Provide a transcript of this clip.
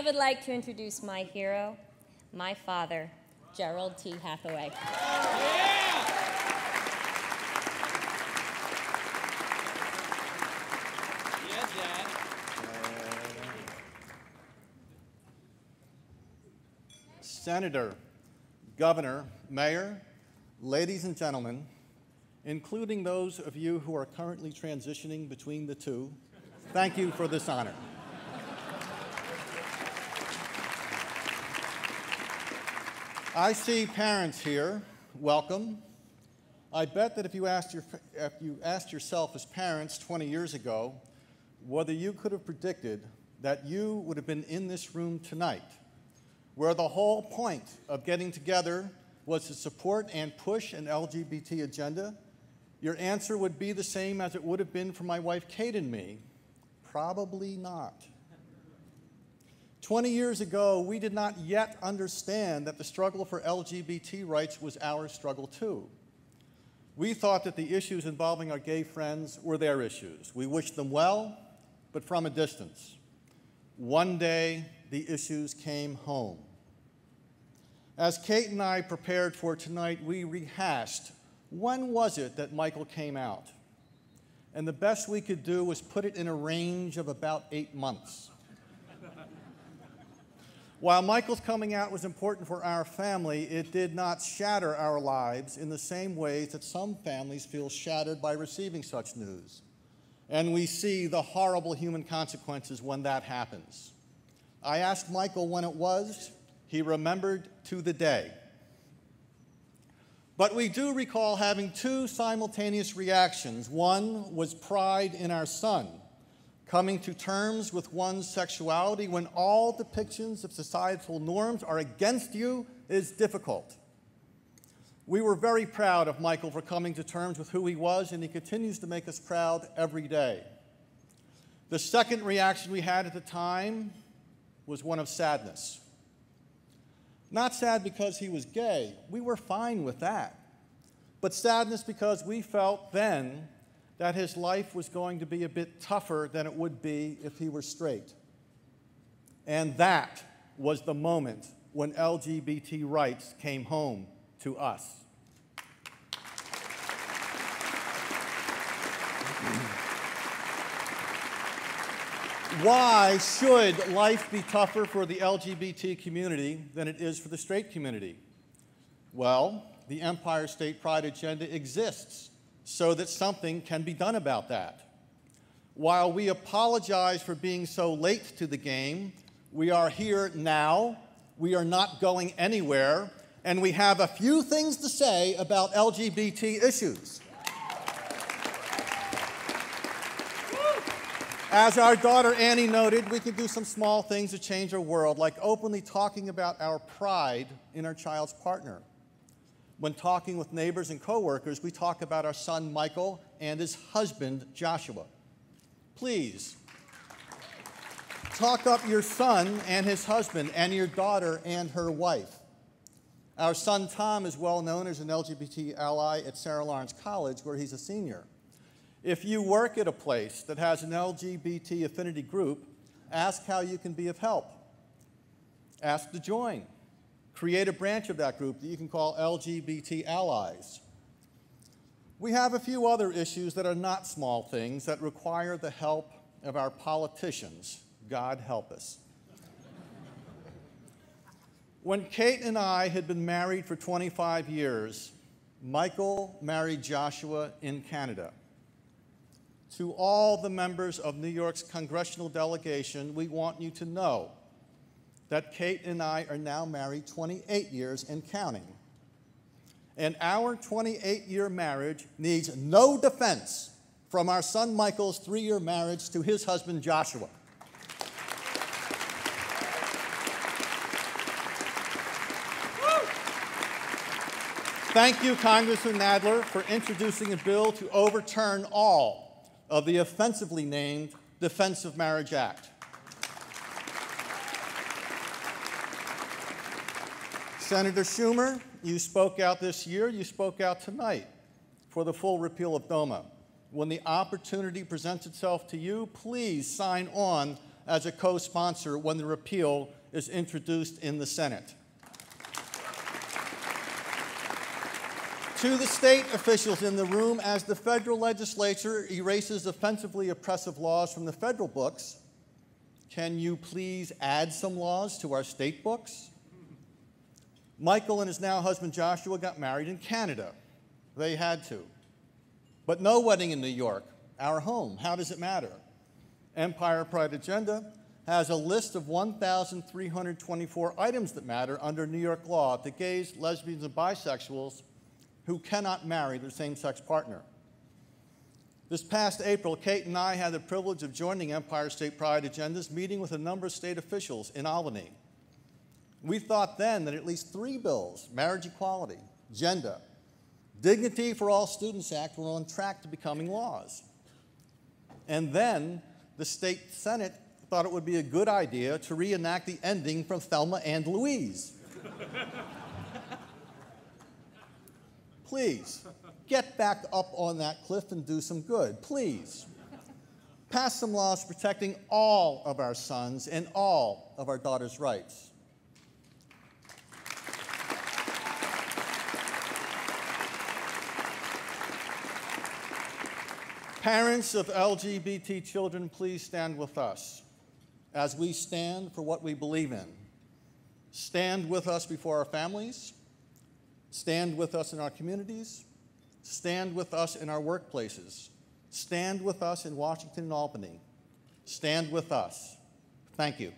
I would like to introduce my hero, my father, Gerald T. Hathaway. Yeah! Yeah, Dad. Senator, Governor, Mayor, ladies and gentlemen, including those of you who are currently transitioning between the two, thank you for this honor. I see parents here. Welcome. I bet that if you asked yourself as parents 20 years ago whether you could have predicted that you would have been in this room tonight, where the whole point of getting together was to support and push an LGBT agenda, your answer would be the same as it would have been for my wife Kate and me. Probably not. 20 years ago, we did not yet understand that the struggle for LGBT rights was our struggle too. We thought that the issues involving our gay friends were their issues. We wished them well, but from a distance. One day, the issues came home. As Kate and I prepared for tonight, we rehashed, when was it that Michael came out? And the best we could do was put it in a range of about 8 months. While Michael's coming out was important for our family, it did not shatter our lives in the same ways that some families feel shattered by receiving such news. And we see the horrible human consequences when that happens. I asked Michael when it was. He remembered to the day. But we do recall having two simultaneous reactions. One was pride in our son, coming to terms with one's sexuality when all depictions of societal norms are against you is difficult. We were very proud of Michael for coming to terms with who he was, and he continues to make us proud every day. The second reaction we had at the time was one of sadness. Not sad because he was gay. We were fine with that. But sadness because we felt then that his life was going to be a bit tougher than it would be if he were straight. And that was the moment when LGBT rights came home to us. Why should life be tougher for the LGBT community than it is for the straight community? Well, the Empire State Pride agenda exists so that something can be done about that. While we apologize for being so late to the game, we are here now, we are not going anywhere, and we have a few things to say about LGBT issues. As our daughter Annie noted, we can do some small things to change our world, like openly talking about our pride in our child's partner. When talking with neighbors and coworkers, we talk about our son Michael and his husband Joshua. Please, talk up your son and his husband and your daughter and her wife. Our son Tom is well known as an LGBT ally at Sarah Lawrence College, where he's a senior. If you work at a place that has an LGBT affinity group, ask how you can be of help. Ask to join. Create a branch of that group that you can call LGBT Allies. We have a few other issues that are not small things that require the help of our politicians. God help us. When Kate and I had been married for 25 years, Michael married Joshua in Canada. To all the members of New York's congressional delegation, we want you to know that Kate and I are now married 28 years and counting. And our 28-year marriage needs no defense from our son Michael's 3-year marriage to his husband Joshua. Thank you, Congressman Nadler, for introducing a bill to overturn all of the offensively named Defense of Marriage Act. Senator Schumer, you spoke out this year, you spoke out tonight for the full repeal of DOMA. When the opportunity presents itself to you, please sign on as a co-sponsor when the repeal is introduced in the Senate. To the state officials in the room, as the federal legislature erases offensively oppressive laws from the federal books, can you please add some laws to our state books? Michael and his now husband Joshua got married in Canada. They had to. But no wedding in New York, our home. How does it matter? Empire Pride Agenda has a list of 1,324 items that matter under New York law to gays, lesbians, and bisexuals who cannot marry their same-sex partner. This past April, Kate and I had the privilege of joining Empire State Pride Agenda's meeting with a number of state officials in Albany. We thought then that at least 3 bills, marriage equality, gender, Dignity for All Students Act, were on track to becoming laws. And then the state Senate thought it would be a good idea to reenact the ending from Thelma and Louise. Please, get back up on that cliff and do some good, please. Pass some laws protecting all of our sons and all of our daughters' rights. Parents of LGBT children, please stand with us as we stand for what we believe in. Stand with us before our families. Stand with us in our communities. Stand with us in our workplaces. Stand with us in Washington and Albany. Stand with us. Thank you.